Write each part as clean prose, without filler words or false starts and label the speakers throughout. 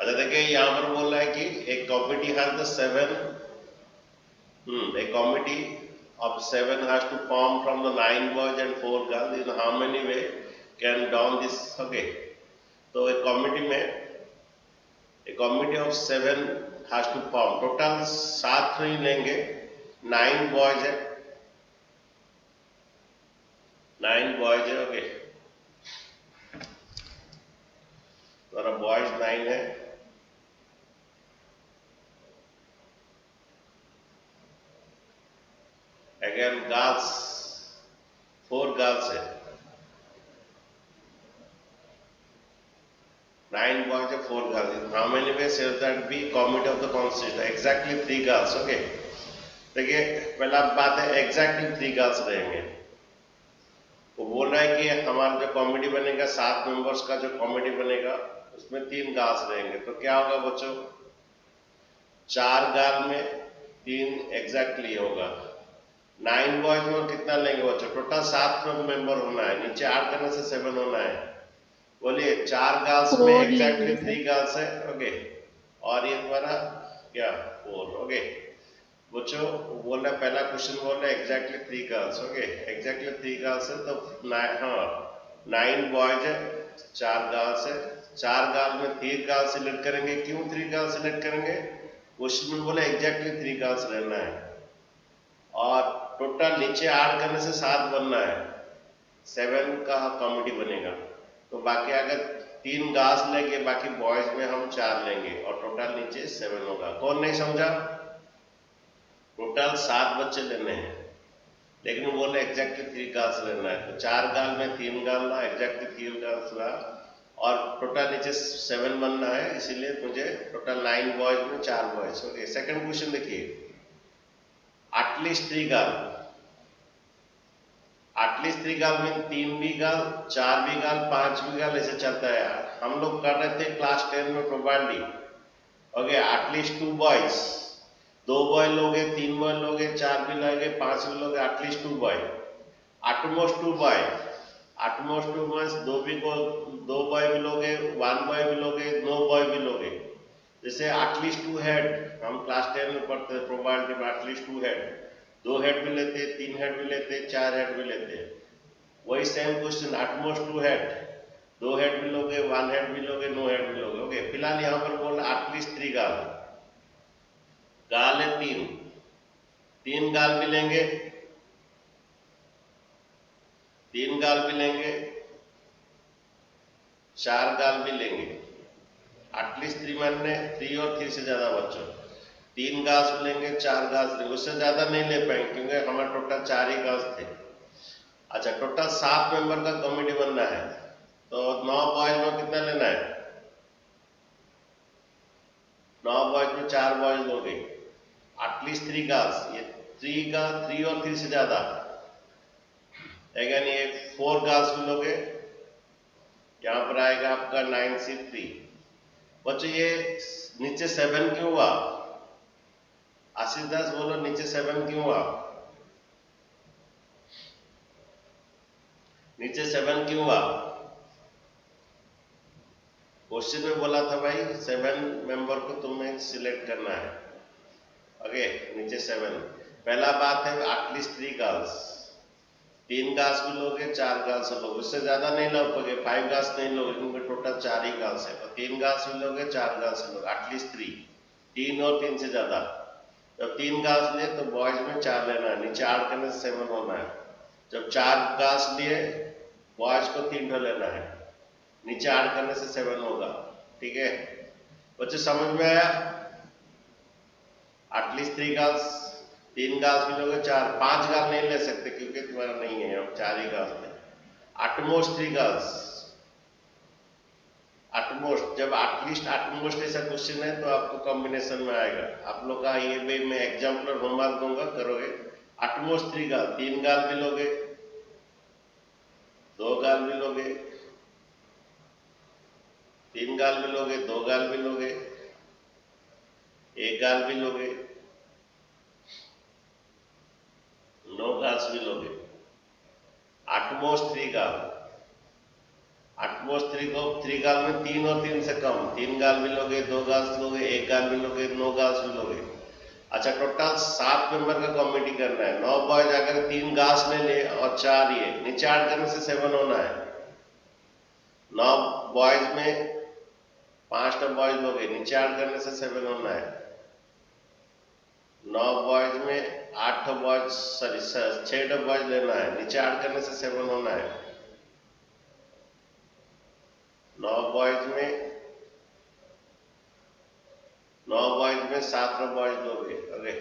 Speaker 1: अच्छा देखिए यहाँ पर बोल रहा है कि एक committee has the seven a committee of 7 has to form from the 9 boys and 4 girls. In how many way can down this? Okay, तो एक committee of 7 has to form. Total 7 नहीं लेंगे, 9 boys है, 9 boys है. Okay, तो boys 9 है. Again girls 4 girls है. 9 boys and 4 girls. How many ways shall that be committee of the constitution? Exactly 3 girls. Okay. देखिए पहला बात है exactly 3 girls रहेंगे. वो बोल रहा है कि हमारा जो कमिटी बनेगा 7 मेंबर्स का जो कमिटी बनेगा उसमें 3 गर्ल्स रहेंगे. तो क्या होगा बच्चों? 4 गर्ल में 3 एग्जैक्टली होगा. 9 बॉयज में कितना लेंगे बच्चों? टोटल 7 मेंबर होना है. नीचे 8 करने से 7 होना है. बोलिए 4 गर्ल्स में एग्जैक्टली 3 गर्ल्स है. ओके, और ये तुम्हारा क्या 4. ओके बच्चों बोल रहा है पहला क्वेश्चन बोल रहा है exactly 3 girls. Okay exactly 3 girls है तो 9 बॉयज है, 4 गर्ल्स है. 4 गर्ल में 3 गर्ल्स सिलेक्ट करेंगे. क्यों 3 गर्ल्स सिलेक्ट करेंगे? क्वेश्चन में बोले एग्जैक्टली 3 गर्ल्स रहना है और टोटल नीचे 8 करने से 7 बनना है. 7 का कमिटी बनेगा. तो बाकी अगर 3 गर्ल्स लेंगे बाकी बॉयज में हम 4 लेंगे और टोटल नीचे 7 होगा. कौन नहीं समझा? टोटल 7 बच्चे लेने हैं लेकिन बोले एग्जैक्टली 3 गर्ल्स लेना है. तो 4 गर्ल में 3 गर्ल ला, एग्जैक्टली 3 गर्ल्स ला और टोटल नीचे 7 बनना है. इसीलिए मुझे टोटल 9 बॉयज में 4 बॉयज. ओके सेकंड क्वेश्चन देखिए एटलीस्ट 3 गर्ल. एटलीस्ट 3 गर्ल में 3 भी गर्ल, 4 भी गर्ल, 5 भी गर्ल ऐसे चलता है. हम लोग कर रहे थे क्लास 10 में probability. Okay at least 2 boys, 2 boy लोगे, 3 बॉय लोगे, 4 भी लोगे, 5 भी लोगे. At least 2 boy, at most 2 boy. At most 2 boys, 2 boy भी लोगे, 1 बॉय भी लोगे, 9 बॉय भी लोगे. जैसे एटलीस्ट 2 हेड हम क्लास 10 में पढ़ते हैं प्रोबेबिलिटी में. एटलीस्ट 2 हेड, 2 हेड भी लेते, 3 हेड भी लेते, 4 हेड भी लेते. वही same question at most 2 head, 2 head भी लोगे, 1 हेड भी लोगे, 9 हेड भी लोगे. ओके फिलहाल यहाँ पर बोल रहा एटलीस्ट 3 गाल. गाल है 3 गाल भी लेंगे, 3 गाल भी लेंगे, 4 गाल भी लेंगे. एटलीस्ट 3 मानने 3 और 3 से ज्यादा बच्चों. 3 गाल्स लेंगे, 4 गाल्स लेंगे, उससे ज्यादा नहीं ले पाएंगे क्योंकि हमारे टोटल 4 ही गाल्स थे. अच्छा टोटल 7 मेंबर का कमेटी बनना है तो 9 बॉयज में कितना लेना है? 9 बॉयज में 4 बॉयज लोगे. एटलीस्ट 3 गर्ल्स, ये 3 का 3 और 3 से ज्यादा. अगेन ये 4 गर्ल्स भी लोगे. यहाँ पर आएगा आपका 9 से 3. बच्चों ये नीचे 7 क्यों हुआ? आशीष दास बोलो नीचे 7 क्यों हुआ? नीचे 7 क्यों हुआ? क्वेश्चन में बोला था भाई 7 मेंबर को तुम्हें सिलेक्ट करना है. ओके नीचे 7. पहला बात है एटलीस्ट 3 गर्ल्स. 3 गर्ल्स भी लोगे, 4 गर्ल्स लोगे, उससे ज्यादा नहीं लो पाओगे. 5 गर्ल्स नहीं लोगे क्योंकि टोटल 4 ही गर्ल्स है. तो 3 गर्ल्स भी लोगे, 4 गर्ल्स लोगे. एटलीस्ट 3, 3 और 3 से ज्यादा. जब 3 गर्ल्स लिए तो बॉयज में 4 लेना है. नीचे 8 करने से 7 होना है. जब 4 गर्ल्स लिए बॉयज को 3 लेना है. नीचे 8 करने से 7 होगा. ठीक है बच्चे समझ में आया? एटलीस्ट 3 गर्ल्स, 3 गर्ल्स भी लोगे, 5 गर्ल नहीं ले सकते क्योंकि तुम्हारा नहीं है, अब 4 ही गर्ल्स थे. At most 3 girls. एटमोस्ट जब एटलीस्ट एटमोस्ट ऐसा क्वेश्चन है तो आपको कॉम्बिनेशन में आएगा. आप लोग का ये भी मैं एग्जाम्पल होमवर्क दूंगा करोगे. एटमोस्ट 3 गर्ल, 3 गर्ल भी लोगे, 2 गर्ल भी लोगे, 3 गर्ल भी लोगे, 2 गर्ल भी लोगे, 1 गर्ल भी लोगे, 9 गर्ल्स भी लोगे. At most 3 girl. एटमोस्ट थ्री को थ्री गाल में तीन और तीन से कम, तीन गाल भी लोगे, दो गाल लोगे, एक गाल भी लोगे, नो गाल्स भी लोगे। अच्छा टोटल 7 मेंबर का कॉमेडी करना है। 9 बॉयज अगर 3 गाल्स ले ले और 4 ये नीचे ऐड करने से 7 होना है। 9 बॉयज में 5 बॉयज लोगे, नीचे ऐड करने से 7 होना है। 9 बॉयज में 8 बॉयज सॉरी 6 बॉयज लेना है, नीचे ऐड करने से 7 होना है। 9 बॉयज में 7 बॉयज लोगे, ओके,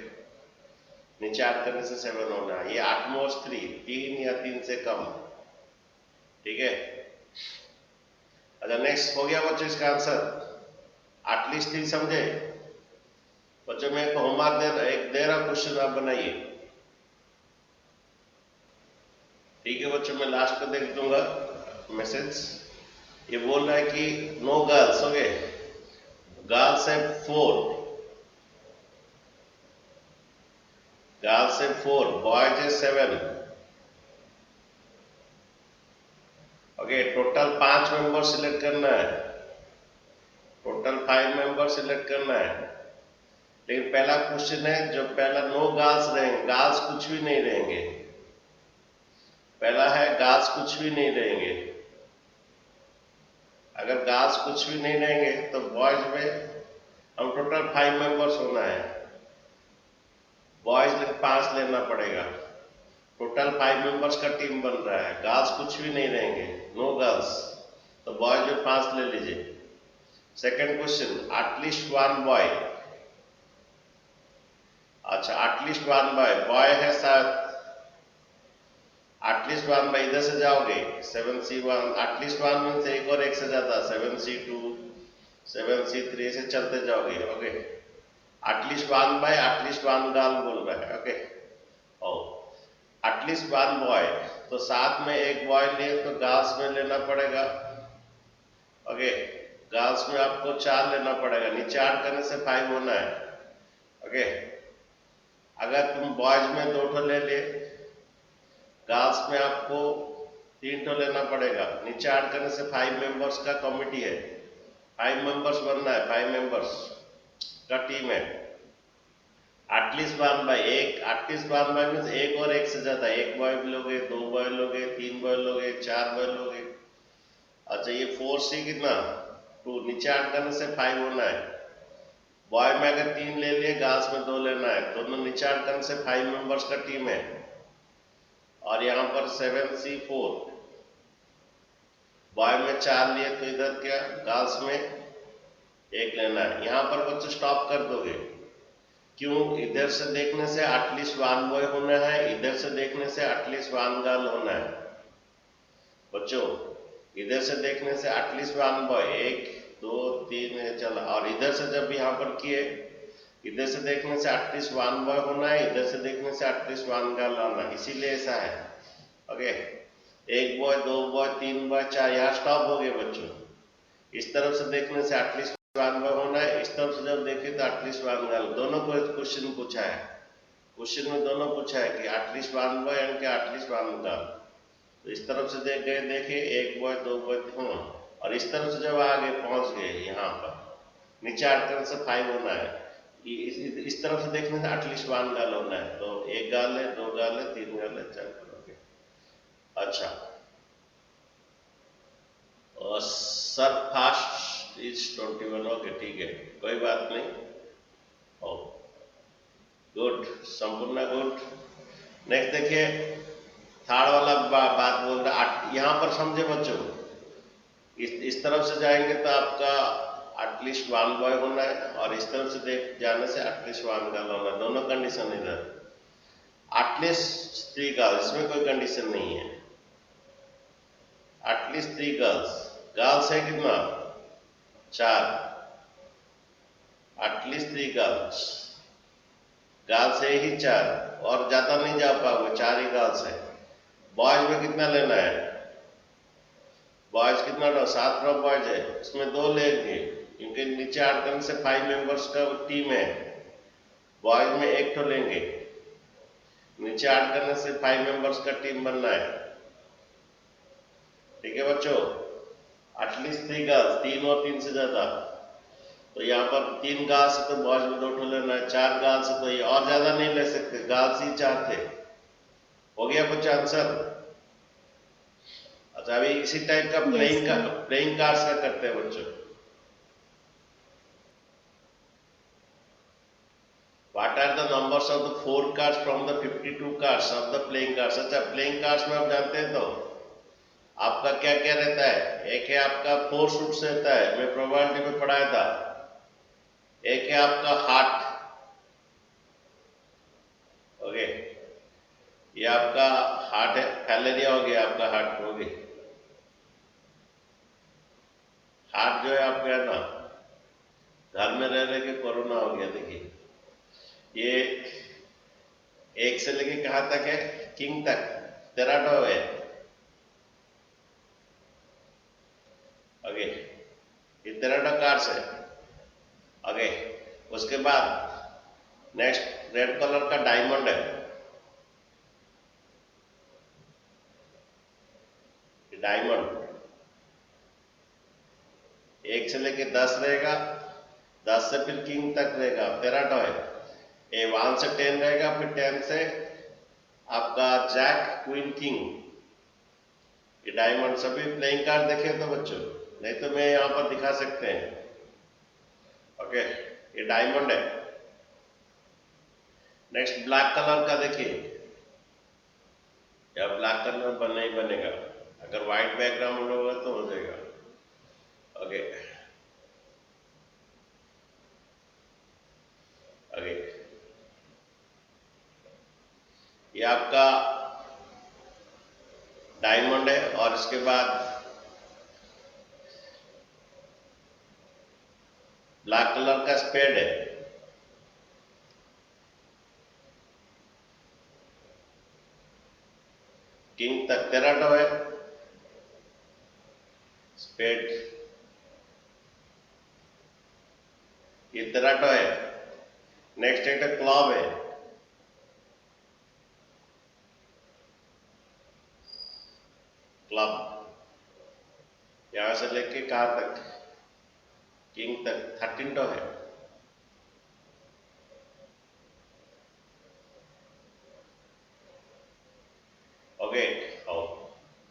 Speaker 1: नीचे ऐड करने से 7 होना है। ये एटमोस्ट 3 या 3 से कम, ठीक है। अच्छा नेक्स्ट हो गया बच्चों इसका आंसर, एटलीस्ट 3 समझे बच्चों। मैं एक होमवर्क दे रहा क्वेश्चन, आप बनाइए, ठीक है बच्चों। मैं लास्ट को देख दूंगा मैसेज। ये बोल रहा है कि नो गर्ल्स, ओके, गर्ल्स है 4, गर्ल्स है 4, बॉयज है 7, ओके। टोटल 5 मेंबर सिलेक्ट करना है, टोटल 5 मेंबर सिलेक्ट करना है। लेकिन पहला क्वेश्चन है, जो पहला नो गर्ल्स रहेंगे, गर्ल्स कुछ भी नहीं रहेंगे। पहला है गर्ल्स कुछ भी नहीं रहेंगे। अगर गर्ल्स कुछ भी नहीं रहेंगे तो बॉयज में हम टोटल 5 मेंबर्स होना है, बॉयज में 5 लेना पड़ेगा। टोटल 5 मेंबर्स का टीम बन रहा है, गर्ल्स कुछ भी नहीं रहेंगे, नो गर्ल्स, तो बॉयज में 5 ले लीजिए। Second question, at least 1 boy. अच्छा एटलीस्ट 1 बॉय, बॉय है 7, एटलीस्ट 1 बॉय इधर से जाओगे 7C1, एटलीस्ट 1 में से एक और एक से ज्यादा 7C2, 7C3 से चलते जाओगे, okay. At least 1 boy, at least 1 girl बोल रहा है, ओके। और एटलीस्ट 1 बॉय, तो साथ में एक बॉय लिए तो गर्ल्स में लेना पड़ेगा, ओके। गर्ल्स में आपको 4 लेना पड़ेगा, नीचे ऐड करने से 5 होना है, ओके। अगर तुम बॉयज में 2 ठो ले ले, गर्ल्स में आपको 3 ठो लेना पड़ेगा, नीचे ऐड करने से 5 मेंबर्स का कमिटी है, 5 मेंबर्स बनना है, 5 मेंबर्स का टीम है। एटलीस्ट 1 बाय एक, एटलीस्ट 1 बाय मीन्स एक और एक से ज्यादा, एक बॉय लोगे, 2 बॉय लोगे, 3 बॉय लोगे, 4 बॉय लोगे। अच्छा ये 4C कितना 2, नीचे ऐड करने से 5 होना है। बॉय में अगर 3 ले लिए, गर्ल्स में 2 लेना है, दोनों नीचे ऐड करने से 5 मेंबर्स का टीम है। और यहाँ पर 7C4, बॉय में 4 लिए तो इधर क्या गर्ल्स में 1 लेना है। यहाँ पर बच्चों स्टॉप कर दोगे, क्यों? इधर से देखने से एटलीस्ट 1 बॉय होना है, इधर से देखने से एटलीस्ट 1 गर्ल होना है बच्चों। इधर से देखने से एटलीस्ट 1 बॉय, 1 2 3 चला, और इधर से जब यहाँ पर किए, इधर से देखने से एटलीस्ट 1 बॉय होना है, इधर से देखने से एटलीस्ट 1 गर्ल होना है, इसीलिए ऐसा है, ओके। 1 बॉय, 2 बॉय, 3 बॉय, 4, यहाँ स्टॉप हो गए बच्चों। इस तरफ से देखने से एटलीस्ट 1 बॉय होना है, इस तरफ से जब देखे तो एटलीस्ट 1 गर्ल, दोनों को क्वेश्चन पूछा है, क्वेश्चन में दोनों पूछा है कि एटलीस्ट 1 बॉय एंड क्या एटलीस्ट 1 गर्ल। तो इस तरफ से देख गए, देखे 1 बॉय, 2 बॉय, और इस तरफ से जब आगे पहुंच गए, यहाँ पर नीचे ऐड करने से 5 होना है, इस तरफ से देखने से एटलीस्ट 1 गर्ल होना है, तो 1 गर्ल है, 2 गर्ल है, 3 गर्ल है, 4 गर्ल है। अच्छा और सर फास्ट इज 21, ओके ठीक है, कोई बात नहीं, ओ गुड, संपूर्ण गुड। नेक्स्ट देखिए, थर्ड वाला बात बोल रहा है, यहाँ पर समझे बच्चों, इस तरफ से जाएंगे तो आपका एटलीस्ट 1 बॉय होना है, और इस तरफ से देख जाने से एटलीस्ट 1 गर्ल होना है, दोनों कंडीशन इधर। एटलीस्ट 3 गर्ल्स, इसमें कोई कंडीशन नहीं है, एटलीस्ट 3 गर्ल्स, गर्ल्स है कितना 4, एटलीस्ट 3 गर्ल्स, गर्ल्स है ही 4, और ज्यादा नहीं जा पाओगे, 4 ही गर्ल्स है। बॉयज में कितना लेना है, बॉयज कितना 7 बॉयज है, उसमें 2 लेंगे, क्योंकि नीचे ऐड करने से 5 मेंबर्स का टीम है, बॉयज में 1 तो लेंगे, नीचे ऐड करने से 5 मेंबर्स का टीम बनना है, ठीक है बच्चों। एटलीस्ट 3 गर्ल्स, 3 और 3 से ज्यादा। तो यहाँ पर 3 गर्ल्स तो बॉयज में 2 लेना है, 4 गर्ल्स तो ये और ज्यादा नहीं ले सकते, गर्ल्स ही 4 थे। हो गया कुछ आंसर? अच्छा, अभी इसी टाइप का प्लेइंग कार्ड्स का करते हैं बच्चों। What are the numbers of the 4 cards from the 52 cards of the playing cards? अच्छा, प्लेइंग कार्ड्स में आप जानते हैं तो आपका क्या क्या रहता है? एक है आपका 4 सूट्स रहता है, मैं प्रोबेबिलिटी में पढ़ाया था। एक है आपका हार्ट, ओके, ये आपका हार्ट है, फैलेरिया हो गया आपका हार्ट, हो गया हार्ट जो है आपका है ना, घर में रह रहे के कोरोना हो गया। देखिए ये 1 से लेके कहां तक है? किंग तक, तेराटो है, ओके, ये तेराटो कार्ड्स है, ओके। उसके बाद नेक्स्ट रेड कलर का डायमंड है, डायमंड 1 से लेके 10 रहेगा, 10 से फिर किंग तक रहेगा, तेराटो है। ये 1 से 10 रहेगा, फिर 10 से आपका जैक, क्वीन, किंग, ये डायमंड। सभी प्लेइंग कार्ड देखे तो बच्चों, नहीं तो मैं यहां पर दिखा सकते हैं, ओके। ये डायमंड है। नेक्स्ट ब्लैक कलर का देखिए, या ब्लैक कलर नहीं बनेगा, अगर व्हाइट बैकग्राउंड होगा तो हो जाएगा, ओके, ओके। ये आपका डायमंड है, और इसके बाद ब्लैक कलर का स्पेड है, किंग तक तेराटो है, स्पेड, ये तेराटो है। नेक्स्ट एक क्लॉब है, क्लब, यहां से लेके कहां तक? किंग तक, 13 है, ओके।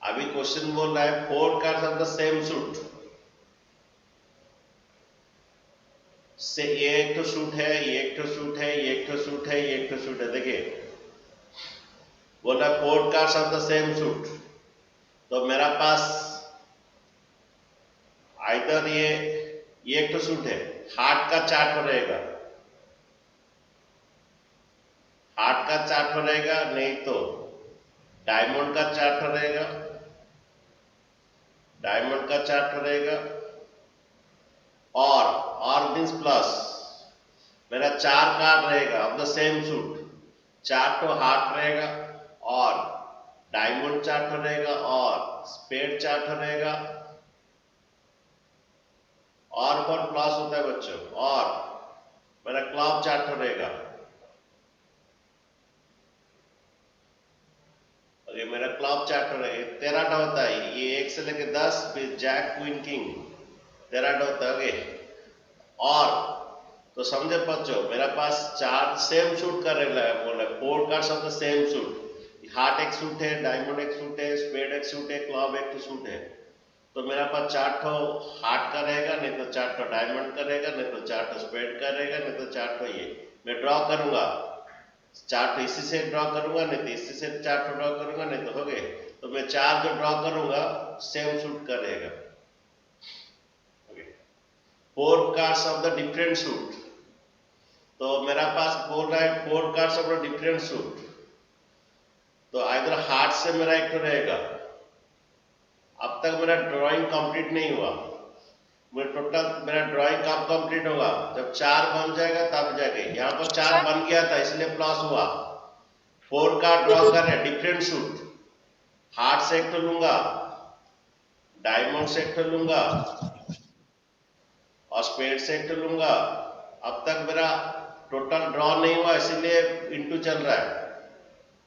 Speaker 1: अभी क्वेश्चन बोल रहा है 4 cards of the same suit से, ये एक तो सूट है, ये एक तो सूट है, ये एक तो सूट है, ये एक तो सूट है। देखिए बोल रहा है 4 cards of the same suit, तो मेरा पास आइदर ये एक तो सूट है, हार्ट का चार्ट रहेगा, हार्ट का चार्ट रहेगा, नहीं तो डायमंड का चार्ट रहेगा, डायमंड का चार्ट रहेगा, और मीन्स प्लस मेरा 4 कार्ड रहेगा ऑफ द सेम सूट, 4 तो हार्ट रहेगा, और डायमंड चार्ट रहेगा, और स्पेड चार्ट रहेगा, और पर प्लस होता है बच्चों, और मेरा क्लब चार्ट रहेगा, और ये मेरा क्लब चार्ट रहेगा। तेराटा होता है, ये 1 से लेके 10, फिर जैक, क्वीन, किंग, तेराटा होता है, और तो समझे बच्चों, मेरा पास 4 सेम सूट का बोल रहा है, 4 cards of the same suit, heart एक सूट है, डायमंड एक सूट है, स्पेड एक सूट है, क्लब एक सूट है। तो मेरा पास 4 ठो हार्ट का रहेगा, नहीं तो 4 ठो डायमंड का रहेगा, नहीं तो 4 ठो स्पेड का रहेगा, नहीं तो 4 ठो ये मैं ड्रॉ करूंगा, 4 ठो इसी से ड्रॉ करूंगा, नहीं तो इसी से 4 ठो ड्रॉ करूंगा, नहीं तो हो गए। तो मैं 4 जो ड्रॉ करूंगा सेम सूट का रहेगा, 4 cards of the different suit. तो मेरा पास बोल रहा है 4 cards of the different suit, तो इधर हार्ट से मेरा एक तो रहेगा। अब तक मेरा ड्राइंग कंप्लीट नहीं हुआ, मैं टोटल मेरा ड्राइंग कब कंप्लीट होगा? जब 4 बन जाएगा तब जाके। यहाँ पर 4 बन गया था इसलिए प्लस हुआ। 4 कार्ड ड्रॉ कर रहे डिफरेंट सूट, हार्ट से एक तो लूंगा, डायमंड से एक तो लूंगा, और स्पेड से एक तो लूंगा। अब तक मेरा टोटल ड्रॉ नहीं हुआ इसीलिए इंटू चल रहा है,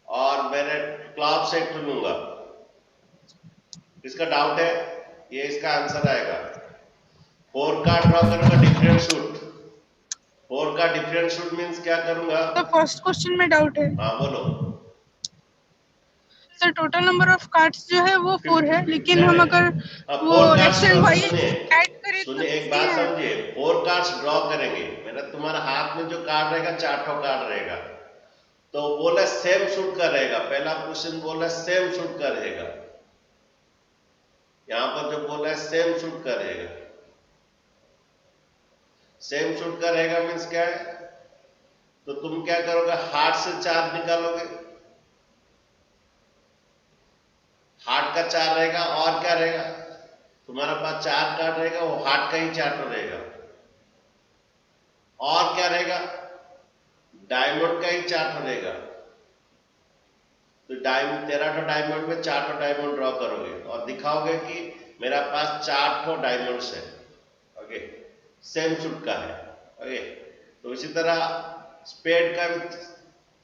Speaker 1: और मैंने क्लब से एक तो लूंगा। इसका डाउट है? ये इसका आंसर आएगा। 4 कार्ड ड्रॉ करूंगा डिफरेंट शूट। 4 का डिफरेंट शूट मींस क्या करूंगा?
Speaker 2: तो फर्स्ट क्वेश्चन में डाउट है
Speaker 1: हाँ बोलो।
Speaker 2: Sir, total number of cards जो है वो 4 है, लेकिन हम अगर वो
Speaker 1: 4
Speaker 2: left
Speaker 1: cards
Speaker 2: and
Speaker 1: draw
Speaker 2: white
Speaker 1: सुनिए
Speaker 2: ऐड करें तो
Speaker 1: सुनिए, एक
Speaker 2: 16
Speaker 1: बात
Speaker 2: है।
Speaker 1: समझिए। 4 कार्ड्स ड्रॉ करेंगे, मेरा तुम्हारा हाथ में जो कार्ड रहेगा 4 ठो कार्ड रहेगा, तो बोला सेम शूट का रहेगा। पहला क्वेश्चन बोला सेम शूट का रहेगा, यहां पर जो बोला है सेम शूट का रहेगा। सेम शूट का रहेगा मीन्स क्या है? तो तुम क्या करोगे? हार्ट से 4 निकालोगे, हार्ट का 4 रहेगा, और क्या रहेगा? तुम्हारे पास 4 कार्ड रहेगा, वो हार्ट का ही 4 रहेगा, और क्या रहेगा? डायमंड का ही 4 रहेगा। तो डायमंड 13 ठो डायमंड में 4 ठो डायमंड ड्रॉ करोगे और दिखाओगे कि मेरा पास 4 ठो डायमंड्स है। ओके, सेम शूट का है। ओके, तो इसी तरह स्पेड का भी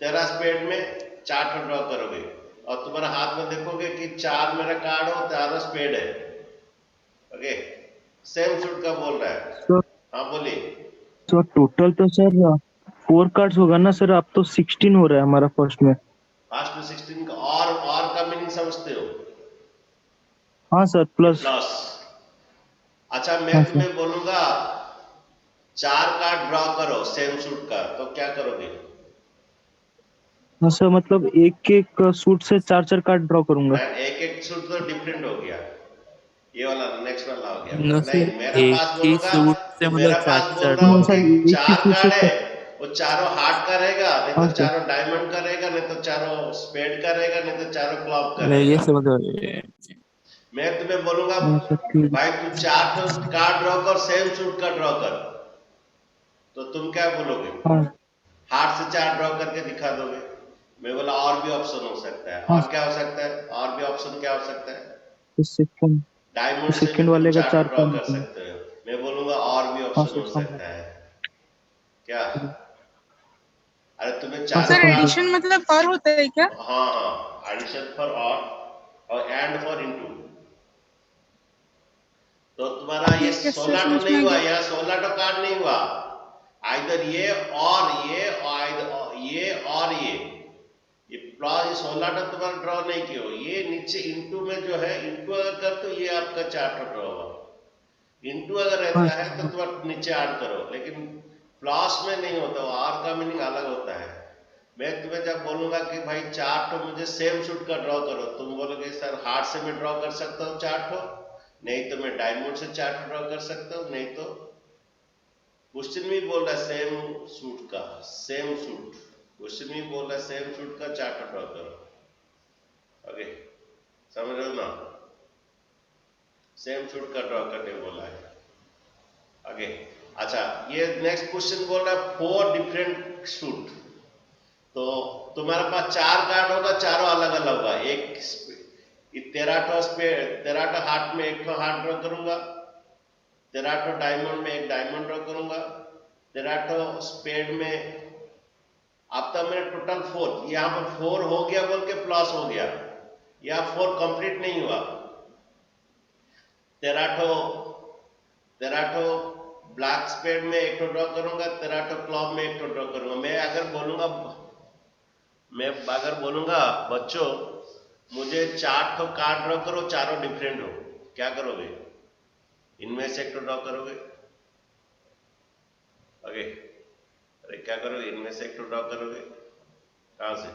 Speaker 1: 13 स्पेड में 4 ठो ड्रॉ करोगे और तुम्हारे हाथ में देखोगे कि 4 मेरा कार्ड हो, 4 स्पेड है। ओके, सेम शूट का बोल रहा है।
Speaker 3: सर
Speaker 1: हाँ बोलिए।
Speaker 3: सर टोटल तो सर 4 कार्ड्स होगा ना सर? आप तो 16 हो रहा है हमारा फर्स्ट में।
Speaker 1: फास्ट में 16 का और का मीनिंग समझते हो?
Speaker 3: हाँ सर, प्लस।
Speaker 1: प्लस। अच्छा, मैं
Speaker 3: हाँ सर।
Speaker 1: तुम्हें बोलूंगा 4 कार्ड ड्रॉ करो सेम शूट का, तो क्या करोगे?
Speaker 3: हाँ सर, मतलब एक एक सूट से 4 कार्ड ड्रॉ करूंगा।
Speaker 1: एक एक शूट तो डिफरेंट हो गया, ये वाला नेक्स्ट वाला हो गया।
Speaker 4: नो
Speaker 1: नहीं,
Speaker 4: सर,
Speaker 1: मेरा
Speaker 4: एक
Speaker 1: पास
Speaker 4: ही
Speaker 1: बोलूंगा
Speaker 4: सूट से
Speaker 1: कि
Speaker 4: मतलब
Speaker 1: मेरा
Speaker 4: चार
Speaker 1: पास बोल
Speaker 4: चार
Speaker 1: रहा
Speaker 3: हाँ
Speaker 1: हूँ
Speaker 3: सर,
Speaker 1: कि
Speaker 3: एक ही
Speaker 1: 4
Speaker 3: सूट से
Speaker 1: कार्ड है, वो चारों हार्ट का रहेगा, नहीं
Speaker 3: हाँ
Speaker 1: तो
Speaker 3: सर।
Speaker 1: चारों डायमंड का रहेगा, नहीं तो चारों स्पेड का रहेगा, नहीं तो चारों क्लॉब का
Speaker 4: मैं ये
Speaker 1: रहेगा।
Speaker 4: समझ
Speaker 1: मैं तुम्हें बोलूंगा
Speaker 3: हाँ सर, ठीक है।
Speaker 1: भाई तू 4 कार्ड ड्रॉ कर, सेम शूट का ड्रॉ कर, तो तुम क्या बोलोगे?
Speaker 3: हाँ
Speaker 1: हार्ट से 4 ड्रॉ करके दिखा दोगे। मैं बोला और भी ऑप्शन हो सकता है,
Speaker 3: हाँ
Speaker 1: और क्या हो सकता है? और भी ऑप्शन क्या हो सकता है?
Speaker 3: सेकंड
Speaker 1: डायमंड से भी
Speaker 3: सेकंड
Speaker 1: तुम
Speaker 3: वाले का
Speaker 1: 4
Speaker 3: 4
Speaker 1: ड्रॉ
Speaker 3: कार्ड
Speaker 1: कर
Speaker 3: निकालना।
Speaker 1: सकते हो। मैं बोलूंगा और भी
Speaker 3: हाँ
Speaker 1: ऑप्शन
Speaker 3: सर,
Speaker 1: हो
Speaker 3: समझा।
Speaker 1: सकता है। क्या? अरे तुम्हें
Speaker 3: हाँ सर,
Speaker 1: चारों
Speaker 2: सर,
Speaker 3: कंप्लीट।
Speaker 2: Addition
Speaker 1: card.
Speaker 2: मतलब और होता है क्या?
Speaker 1: हाँ हाँ, एडिशन फॉर और एंड फॉर इनटू। तो तुम्हारा ये
Speaker 2: ठीक है सर,
Speaker 1: 16 तो
Speaker 2: समझ में
Speaker 1: नहीं
Speaker 2: आ
Speaker 1: हुआ,
Speaker 2: गया।
Speaker 1: यहाँ 16 तो कार्ड नहीं हुआ। आइदर ये और ये और ये और ये प्लस 16 तो तुम्हारा ड्रॉ नहीं किया हो। ये नीचे इंटू में जो है, इंटू अगर कर तो ये आपका 4 ड्रॉ हुआ। इंटू अगर
Speaker 3: हाँ
Speaker 1: रहता है तो
Speaker 3: सर।
Speaker 1: तुम नीचे ऐड करो, लेकिन प्लस में नहीं होता, आर का मीनिंग अलग होता है। मैं तुम्हें जब बोलूंगा कि भाई 4 ठो मुझे सेम शूट का ड्रॉ करो, तुम बोलोगे सर हार्ट से मैं ड्रॉ कर सकता हूँ 4 ठो, नहीं तो मैं डायमंड से 4 ठो ड्रॉ कर सकता हूँ, नहीं तो क्वेश्चन में बोल रहा है सेम शूट का, सेम शूट क्वेश्चन में बोल रहा है सेम शूट का 4 ठो ड्रॉ करो। ओके, समझ रहे हो ना? सेम शूट का ड्रॉ करने बोला है। ओके, अच्छा, ये नेक्स्ट क्वेश्चन बोल रहा है 4 डिफरेंट शूट। तो तुम्हारे पास 4 कार्ड होगा, चारों अलग अलग होगा। एक 13 ठो हार्ट में 1 ठो हार्ट ड्रॉ करूंगा, 13 ठो डायमंड में 1 डायमंड ड्रॉ करूंगा, 13 ठो स्पेड में। अब तक मेरे टोटल 4, यहां पर 4 हो गया बोल के प्लस हो गया, यहां 4 कंप्लीट नहीं हुआ। 13 ठो ब्लैक स्पेड में 1 ठो ड्रॉ करूंगा, 13 ठो क्लॉब में 1 ठो ड्रॉ करूंगा। मैं अगर बोलूंगा बच्चों मुझे 4 ठो कार्ड ड्रॉ करो, चारों डिफरेंट हो, क्या करोगे? इनमें से 1 ठो ड्रॉ करोगे। ओके, अरे क्या करोगे? इनमें से 1 ठो ड्रॉ करोगे। कहां से?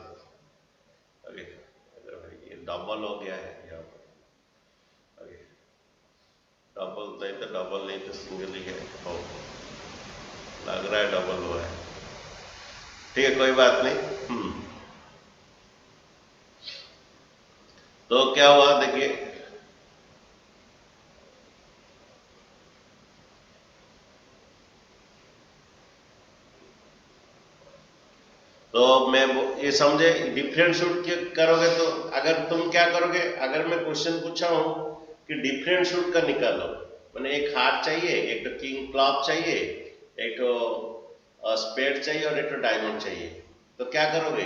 Speaker 1: ओके, ये डबल हो गया है यहाँ पर। ओके, डबल नहीं तो सिंगल ही है। हो, लग रहा है डबल हुआ है। ठीक है, कोई बात नहीं। तो क्या हुआ देखिए, तो मैं ये समझे डिफरेंट शूट करोगे तो अगर तुम क्या करोगे, अगर मैं क्वेश्चन पूछा हूं कि डिफरेंट शूट का निकालो, मैंने एक हार्ट चाहिए, एक तो किंग क्लॉब चाहिए, एक तो स्पेड चाहिए और एक तो डायमंड चाहिए, तो क्या करोगे?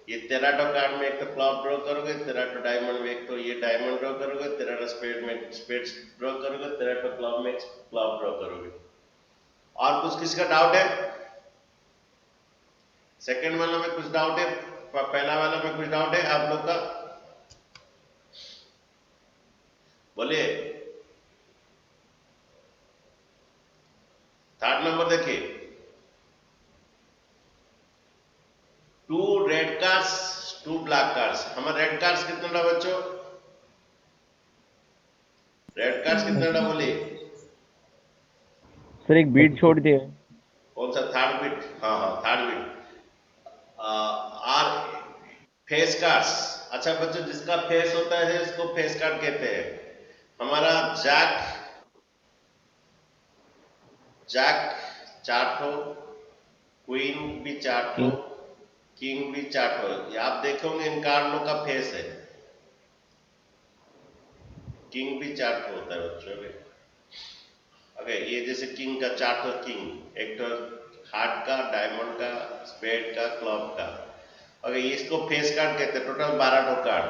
Speaker 1: ये 13 कार्ड में एक तो क्लब ड्रॉ करोगे, 13 डायमंड में एक तो ये डायमंड ड्रॉ करोगे, 13 स्पेड में स्पेड ड्रॉ करोगे, 13 क्लब में क्लब ड्रॉ करोगे। और कुछ किसका डाउट है? सेकंड वाला में कुछ डाउट है? पहला वाला में कुछ डाउट है आप लोग का? बोलिए। थर्ड नंबर देखिए, 2 रेड कार्ड्स 2 ब्लैक कार्ड्स। हमारे रेड कार्ड्स कितने ना बच्चों? रेड कार्ड्स कितने ना बोलिए?
Speaker 3: सर एक बीट छोड़ दिए।
Speaker 1: कौन सा? Third bit. हाँ हाँ, third bit. Are face cards. अच्छा बच्चों, जिसका फेस होता है इसको फेस कार्ड कहते हैं। हमारा जैक 4 ठो, क्वीन भी 4 ठो, किंग भी 4 ठो। ये आप देखोगे इन कार्डों का फेस है। किंग भी 4 ठो होता है बच्चों में। ओके, ये जैसे किंग का 4 ठो किंग, एक तो हार्ट का, डायमंड का, स्पेड का, क्लब का। ओके, इसको फेस कार्ड कहते हैं। टोटल 12 ठो कार्ड।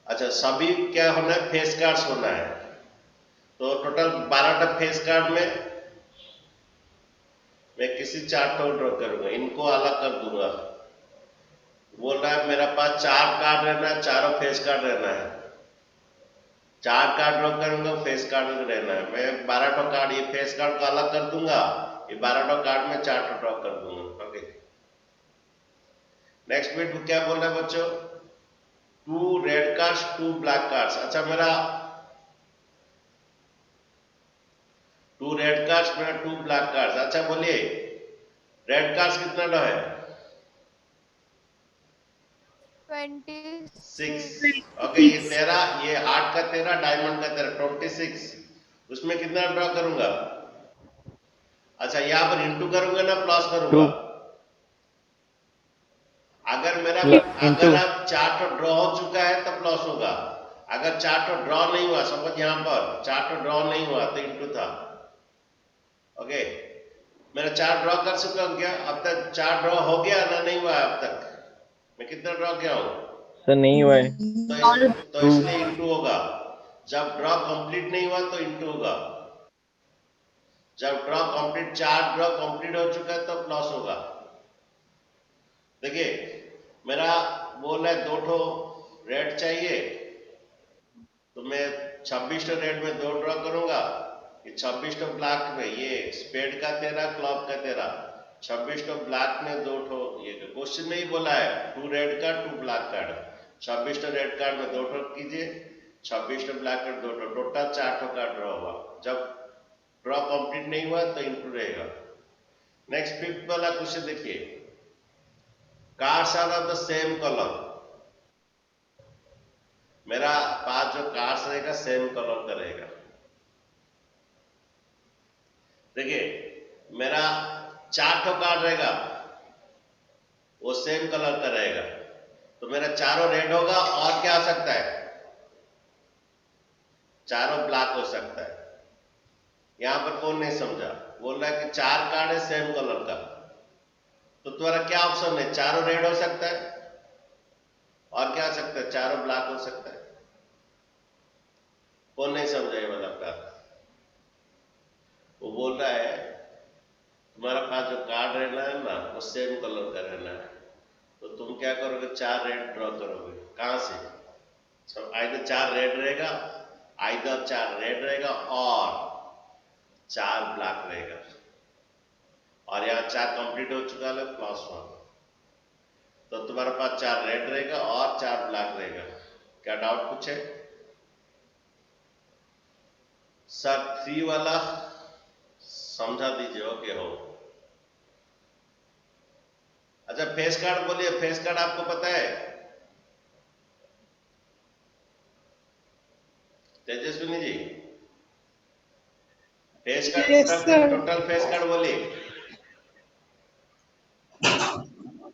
Speaker 1: अच्छा, सभी क्या होना है? फेस कार्ड्स होना है। तो टोटल 12 टा फेस कार्ड में मैं किसी 4 ठो ड्रॉ करूंगा, इनको अलग कर दूंगा। बोल रहा है मेरा पास 4 कार्ड रहना है, चारों फेस कार्ड रहना है। 4 कार्ड ड्रॉ करूंगा, फेस कार्ड रहना है। मैं 12 ठो कार्ड, ये फेस कार्ड को अलग कर दूंगा, ये 12 ठो कार्ड में 4 ठो ड्रॉ कर दूंगा। ओके, नेक्स्ट बिट को क्या बोल रहा है बच्चों? 2 रेड कार्ड्स 2 ब्लैक कार्ड्स। अच्छा, मेरा 2 रेड कार्ड्स, मेरा 2 ब्लैक कार्ड्स। अच्छा बोलिए, रेड कार्ड्स कितना लो है?
Speaker 4: 26।
Speaker 1: ओके, ये 13, ये 8 का 13, डायमंड का 13, 26। उसमें कितना ड्रॉ करूंगा? अच्छा, यहाँ पर इंटू करूंगा ना प्लस करूंगा? अगर आप 4 ठो ड्रॉ हो चुका है तो प्लस होगा। अगर 4 ठो ड्रॉ नहीं हुआ, सपोज यहाँ पर 4 ठो ड्रॉ नहीं हुआ तो इंटू था। ओके, मेरा 4 ड्रॉ कर चुका हूं क्या? अब तक 4 ड्रॉ हो गया ना? नहीं हुआ अब तक? मैं कितना ड्रॉ किया हूं?
Speaker 3: सर नहीं हुआ है।
Speaker 1: तो इसलिए इंटू होगा। जब ड्रॉ कंप्लीट नहीं हुआ तो इंटू होगा। जब ड्रॉ कंप्लीट, 4 ड्रॉ कंप्लीट हो चुका है तो प्लस होगा। देखिए, मेरा बोल रहा है 2 ठो रेड चाहिए, तो मैं 26 ठो रेड में 2 ड्रॉ करूंगा। ये 26 ठो ब्लैक में, ये स्पेड का 13, क्लब का 13, 26 ठो ब्लैक में 2 ठो। ये क्वेश्चन में ही बोला है 2 रेड कार्ड 2 ब्लैक कार्ड। 26 ठो रेड कार्ड में 2 ठो कीजिए, 26 ठो ब्लैक कार्ड 2 ठो, टोटल 4 ठो कार्ड ड्रॉ हुआ। जब ड्रॉ कंप्लीट नहीं हुआ तो इंटू रहेगा। नेक्स्ट 5th वाला क्वेश्चन देखिए, cards are of the same colour. मेरा पास जो कार्ड्स रहेगा सेम कलर का रहेगा। देखिए, मेरा 4 ठो कार्ड रहेगा, वो सेम कलर का रहेगा, तो मेरा चारों रेड होगा। और क्या हो सकता है? चारों ब्लैक हो सकता है। यहां पर कौन नहीं समझा? बोल रहा है कि 4 कार्ड है सेम कलर का, तो तुम्हारा क्या ऑप्शन है? चारों रेड हो सकता है, और क्या हो सकता है? चारों ब्लैक हो सकता है। कौन नहीं समझा ये वाला बात? वो बोल रहा है तुम्हारा पास जो कार्ड रहना है ना, वो सेम कलर का रहना है, तो तुम क्या करोगे? 4 रेड ड्रॉ करोगे। कहां से? आइदर 4 रेड रहेगा, आइदर 4 रेड रहेगा और 4 ब्लैक रहेगा। और यहाँ 4 कंप्लीट हो चुका है, +1, तो तुम्हारे पास 4 रेड रहेगा और 4 ब्लैक रहेगा। क्या डाउट पूछे सर? 3 वाला समझा दीजिए। ओके हो। अच्छा, फेस कार्ड बोलिए, फेस कार्ड आपको पता है? Tejaswini ji, face card,
Speaker 2: Yes, sir.
Speaker 1: Total face card बोलिए।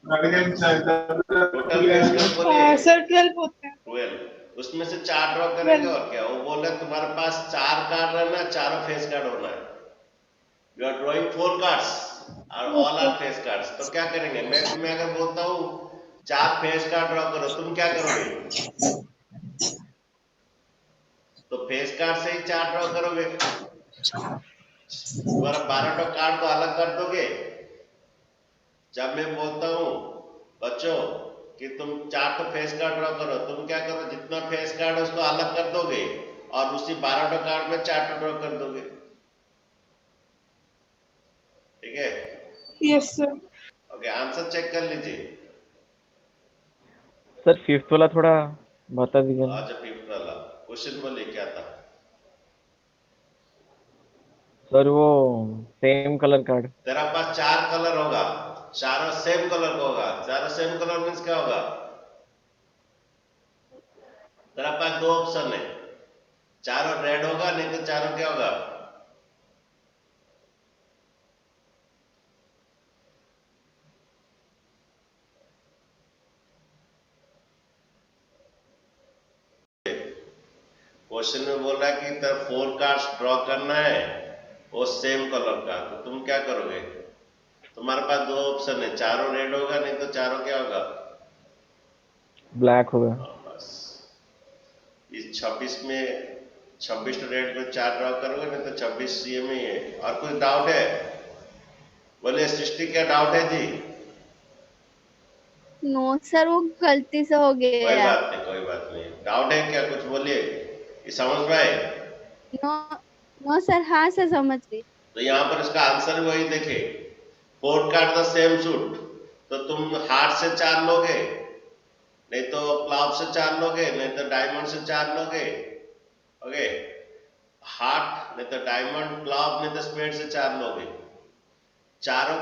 Speaker 1: टोटल फेस कार्ड बोलिए।
Speaker 2: सर 12 होते हैं।
Speaker 1: 12। उसमें से 4 ड्रॉ करेंगे और क्या? वो बोल रहे तुम्हारे पास 4 कार्ड रहना है, चारों फेस कार्ड होना है। यू आर ड्रॉइंग 4 कार्ड्स और ऑल आर फेस कार्ड्स। तो क्या करेंगे? मैं तुम्हें अगर बोलता हूँ 4 फेस कार्ड ड्रॉ करो, तुम क्या करोगे? तो फेस कार्ड से ही 4 ड्रॉ करोगे, तुम्हारा 12 कार्ड को अलग कर दोगे। जब मैं बोलता हूं बच्चों कि तुम 4 फेस कार्ड ड्रॉ करो, तुम क्या करो, जितना फेस कार्ड है उसको अलग कर दोगे और उसी 12 कार्ड में 4 ड्रॉ कर दोगे। ठीक है?
Speaker 2: Yes sir.
Speaker 1: Okay, answer check कर लीजिए।
Speaker 4: सर फिफ्थ वाला थोड़ा बता दीजिए ना।
Speaker 1: आज फिफ्थ वाला क्वेश्चन बोलिए क्या था?
Speaker 4: सर वो सेम कलर कार्ड।
Speaker 1: तेरा पास 4 कलर होगा, चारों सेम कलर का होगा। चारों सेम कलर मीन्स क्या होगा? तेरा पास 2 ऑप्शन है, चारों रेड होगा नहीं तो चारों क्या होगा? क्वेश्चन में बोल रहा है कि तेरा 4 कार्ड्स ड्रॉ करना है वो सेम कलर का, तो तुम क्या करोगे? तुम्हारे पास 2 ऑप्शन है, चारों रेड होगा नहीं तो चारों क्या होगा?
Speaker 4: ब्लैक होगा।
Speaker 1: बस इस 26 में 26 रेड में 4 ड्रॉ करोगे नहीं तो 26 ये में ही है। और कोई डाउट है? बोले सृष्टि क्या डाउट है जी?
Speaker 5: नो सर, वो गलती से हो
Speaker 1: कोई
Speaker 5: गया।
Speaker 1: बात नहीं, कोई बात नहीं। डाउट है क्या, कुछ बोलिए, ये समझ में आए?
Speaker 5: नो नो सर, हाँ सर समझ गई।
Speaker 1: तो यहाँ पर इसका आंसर वही देखे, 4 कार्ड द सेम सूट, तो तुम हार्ट से 4 लोगे, नहीं तो क्लाव से 4 लोगे, नहीं तो डायमंड से 4 लोगे। ओके, हार्ट नहीं तो डायमंड, क्लाव नहीं तो स्पेड से 4 लोगे। चारों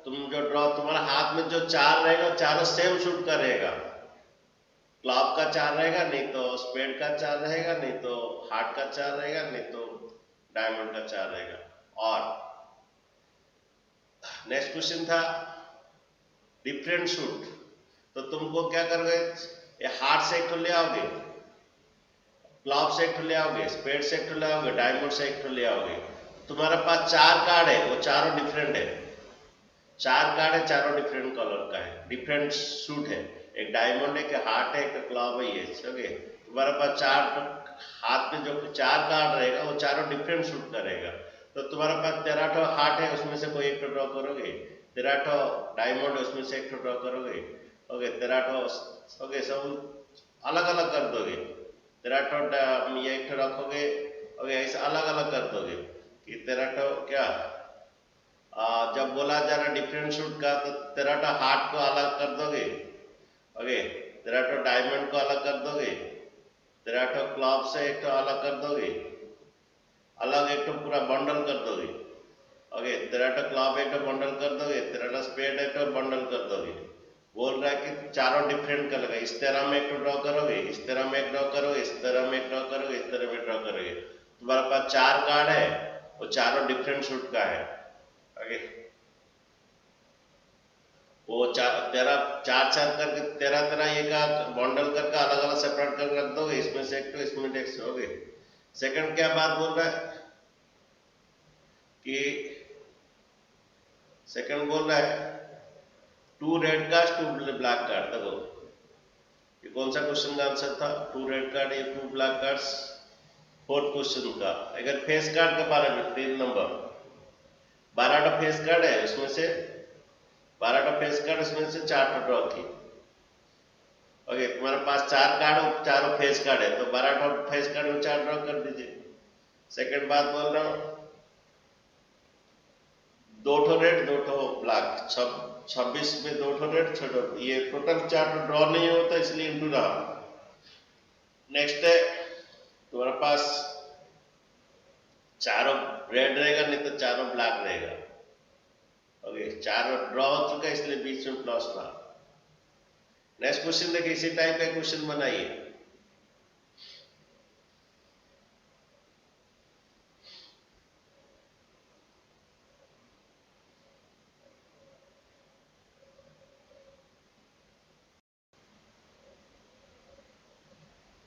Speaker 1: तुम जो ड्रॉ, तुम्हारा हाथ में जो 4 रहेगा चारों सेम शूट का रहेगा। क्लॉब का 4 रहेगा, नहीं तो स्पेड का 4 रहेगा, नहीं तो हार्ट का 4 रहेगा, नहीं तो डायमंड का 4 रहेगा। और नेक्स्ट क्वेश्चन था डिफरेंट शूट, तो तुमको क्या करोगे? ये हार्ट से एक तो ले आओगे, क्लॉब से एक तो ले आओगे, स्पेड से एक तो ले आओगे, डायमंड से एक तो ले आओगे। तुम्हारे पास 4 कार्ड है, वो चारों डिफरेंट है। 4 कार्ड है, चारों डिफरेंट कलर का है, डिफरेंट सूट है। एक डायमंड है, एक हार्ट है, एक क्लॉब है, ये ओके। तुम्हारे पास 4 हाथ में जो 4 कार्ड रहेगा वो चारों डिफरेंट सूट का रहेगा। तो तुम्हारे पास 13 हार्ट है, उसमें से कोई एक तो ड्रॉ करोगे। 13 डायमंड है, उसमें से एक तो ड्रॉ करोगे। ओके, 13 ओके, सब अलग अलग कर दोगे। 13 ये एक तो रखोगे, ओके, ऐसे अलग अलग कर दोगे कि 13 क्या, जब बोला जा रहा डिफरेंट शूट का तो 13 हार्ट को अलग कर दोगे। ओके, 13 डायमंड को अलग कर दोगे, 13 क्लॉब से एक तो अलग कर दोगे, अलग एक तो पूरा बंडल कर दोगे। ओके, 13 क्लॉब एक तो बंडल कर दोगे, 13 स्पेड एक तो बंडल कर दोगे। बोल रहा है कि चारों डिफरेंट कलर का, इस तरह में एक तो ड्रॉ करोगे, इस तरह में एक ड्रॉ करोगे, इस तरह में एक ड्रॉ करोगे, इस तरह में ड्रॉ करोगे। तुम्हारे पास 4 कार्ड है, वो चारों डिफरेंट शूट का है। ओके, वो 4 करके 13 ये का बॉन्डल करके अलग अलग सेपरेट कर रख दोगे, इसमें से एक तो इसमें एक से। ओके, सेकंड क्या बात बोल रहा है कि सेकंड बोल रहा है 2 रेड कार्ड 2 ब्लैक कार्ड। देखो ये कौन सा क्वेश्चन का आंसर था? 2 रेड कार्ड या 2 ब्लैक कार्ड्स। फोर्थ क्वेश्चन का अगर फेस कार्ड के बारे में 3 नंबर 12 फेस कार्ड है, उसमें से 12 फेस कार्ड, उसमें से 4 ड्रॉ की। ओके, तुम्हारे पास 4 कार्ड और चारों फेस कार्ड है, तो 12 फेस कार्ड में 4 ड्रॉ कर दीजिए। सेकंड बात बोल रहा हूं 2 रेड 2 ब्लैक, 26 में 2 रेड, ये टोटल 4 ड्रॉ नहीं होता इसलिए इंटू रहा। नेक्स्ट है तुम्हारे पास चारों रेड रहेगा, नहीं तो चारों ब्लैक रहेगा। ओके, चारों ड्रॉ हो चुका है इसलिए बीच में प्लस था। नेक्स्ट क्वेश्चन देखिए, इसी टाइप का क्वेश्चन बनाइए।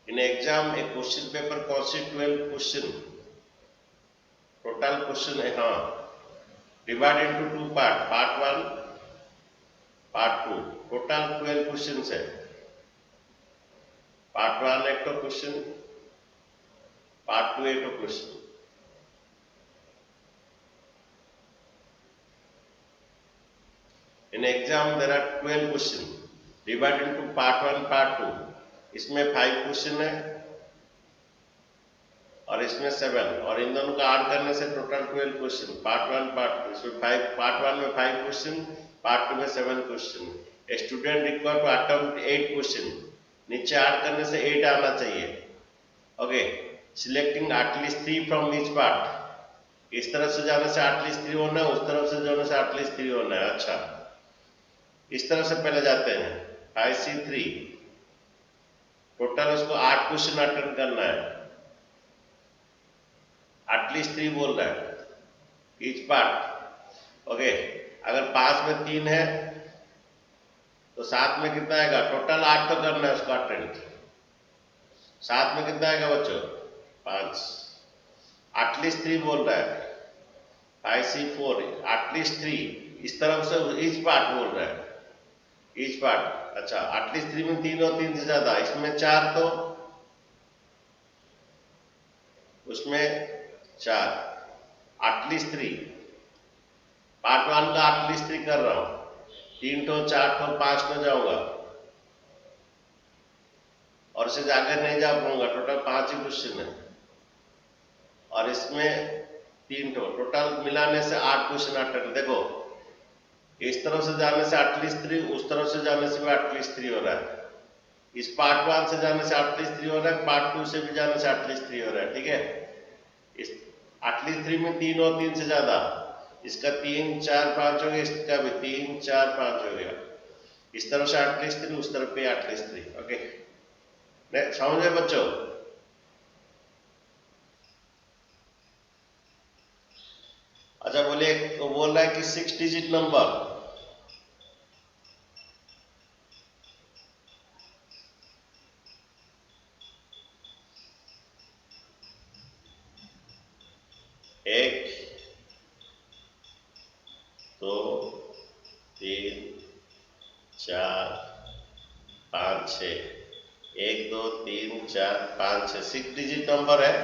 Speaker 1: In exam a question paper consists 12 question, total question है, हाँ, divide into 2 part, part 1, part 2 total 12 question है। पार्ट 1 एक तो क्वेश्चन, पार्ट 2 एक तो question. In exam there are 12 question divided into part 1 part 2। इसमें 5 क्वेश्चन है और इसमें 7, और इन दोनों का ऐड करने से टोटल 12 क्वेश्चन। पार्ट 1 पार्ट 2 इसमें 5, पार्ट 1 में 5 क्वेश्चन, पार्ट 2 में 7 question. A student require to attempt 8 question, नीचे ऐड करने से 8 आना चाहिए। Okay, selecting at least 3 from each part. इस तरफ से जाने से एटलीस्ट 3 होना है, उस तरफ से जाने से एटलीस्ट 3 होना है। अच्छा, इस तरफ से पहले जाते हैं 5C3, टोटल उसको 8 क्वेश्चन अटेंड करना है, एटलीस्ट 3 बोल रहा है ईच पार्ट। ओके, अगर 5 में 3 है तो 7 में कितना आएगा? टोटल 8 तो करना है उसको अटेंड। 7 में कितना आएगा बच्चों? 5। एटलीस्ट 3 बोल रहा है 5C4, एटलीस्ट 3 इस तरफ से ईच पार्ट बोल रहा है, ईच पार्ट। अच्छा, एटलीस्ट 3 में 3 और 3 से ज्यादा, इसमें 4 तो उसमें 4, एटलीस्ट 3। पार्ट 1 का एटलीस्ट 3 कर रहा हूं, 3 तो 4 तो 5 तो जाऊंगा और इससे जाकर नहीं जा पाऊंगा। टोटल 5 ही क्वेश्चन है और इसमें 3 तो टोटल मिलाने से 8 क्वेश्चन अटेंड। देखो, इस तरफ से जाने से एटलीस्ट 3, उस तरफ से जाने से भी एटलीस्ट 3 हो रहा है। इस पार्ट 1 से जाने से एटलीस्ट 3 हो रहा है, पार्ट 2 से भी जाने से एटलीस्ट 3 हो रहा है। ठीक है, इस एटलीस्ट 3 में 3 और 3 से ज्यादा, इसका 3 4 5 हो गया, इसका भी 3 4 5 हो गया। इस तरफ से एटलीस्ट 3, उस तरफ पे एटलीस्ट 3। ओके, समझे बच्चों? अच्छा, बोले तो बोल रहा है कि 6 डिजिट नंबर, एक 2 3 4 5 6, 1 2 3 4 5 6, 6 डिजिट नंबर है।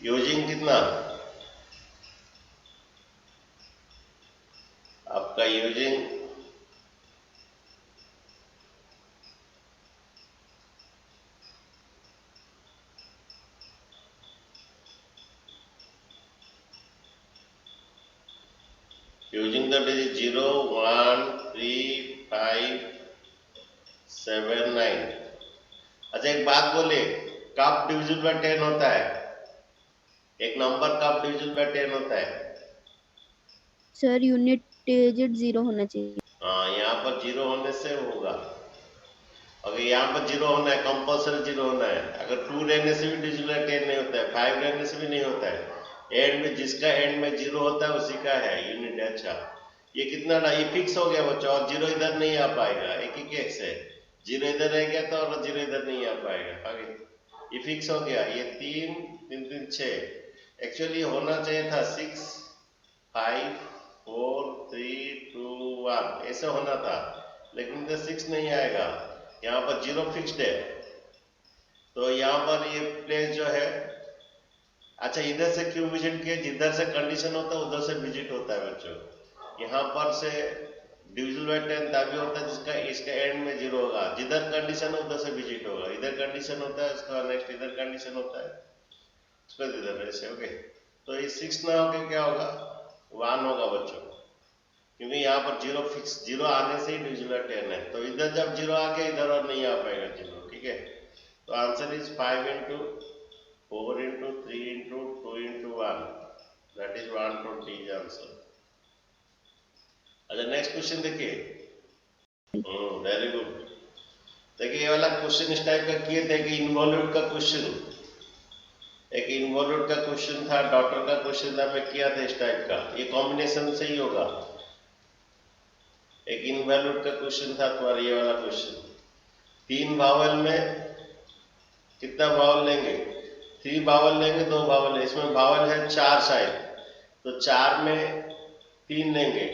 Speaker 1: यूजिंग कितना आपका? Using using the digit 0 1 3 5 7 9। अच्छा, एक बात बोले, कब डिविजिबल बाय 10 होता है? एक नंबर कब डिविजिबल बाय 10 होता है?
Speaker 5: सर यूनिट डिजिट 0 होना चाहिए।
Speaker 1: हाँ, यहाँ पर 0 होने से होगा। अगर यहाँ पर 0 होना है, कंपल्सरी 0 होना है। अगर 2 रहने से भी डिविजिबल बाय 10 नहीं होता है, 5 रहने से भी नहीं होता है। एंड में जिसका एंड में 0 होता है उसी का है यूनिट। अच्छा, ये कितना ना, ये फिक्स हो गया बच्चों, और 0 इधर नहीं आ पाएगा। एक ही केस है, 0 इधर रह गया तो और 0 इधर नहीं आ पाएगा। आगे ये फिक्स हो गया। ये 3 3 3 6 एक्चुअली होना चाहिए था 6 5 4 3 2 1 ऐसे होना था, लेकिन इधर 6 नहीं आएगा। यहाँ पर 0 फिक्स्ड है, तो यहाँ पर ये प्लेस जो है, अच्छा इधर से क्यों विजिट किया? जिधर से कंडीशन होता है उधर से विजिट होता है बच्चों। यहाँ पर से डिविजिबल बाय 10 तभी होता है जिसका इसका एंड में 0 होगा। जिधर कंडीशन है उधर से विजिट होगा। इधर कंडीशन होता है, उसका नेक्स्ट इधर कंडीशन होता है, उसका इधर ऐसे। ओके, तो ये 6 ना होके क्या होगा? 1 होगा बच्चों, क्योंकि यहाँ पर 0 फिक्स, 0 आने से ही डिविजिबल बाय 10 है। तो इधर जब 0 आ गया, इधर और नहीं आ पाएगा 0। ठीक है, तो answer is 5 into 4 into 3 into 2 into 1, that is 120 is answer। अच्छा, नेक्स्ट क्वेश्चन देखिए। Very good. देखिए, ये वाला क्वेश्चन इस टाइप का किए थे कि इन्वॉल्यूट का क्वेश्चन, एक इन्वॉल्यूट का क्वेश्चन था, डॉटर का क्वेश्चन था, मैं किया था इस टाइप का। ये कॉम्बिनेशन से ही होगा। एक इन्वॉल्यूट का क्वेश्चन था तुम्हारा, ये वाला क्वेश्चन। 3 वावल में कितना वावल लेंगे? 3 वावल लेंगे, 2 वावल है। इसमें वावल है 4 शायद, तो 4 में 3 लेंगे,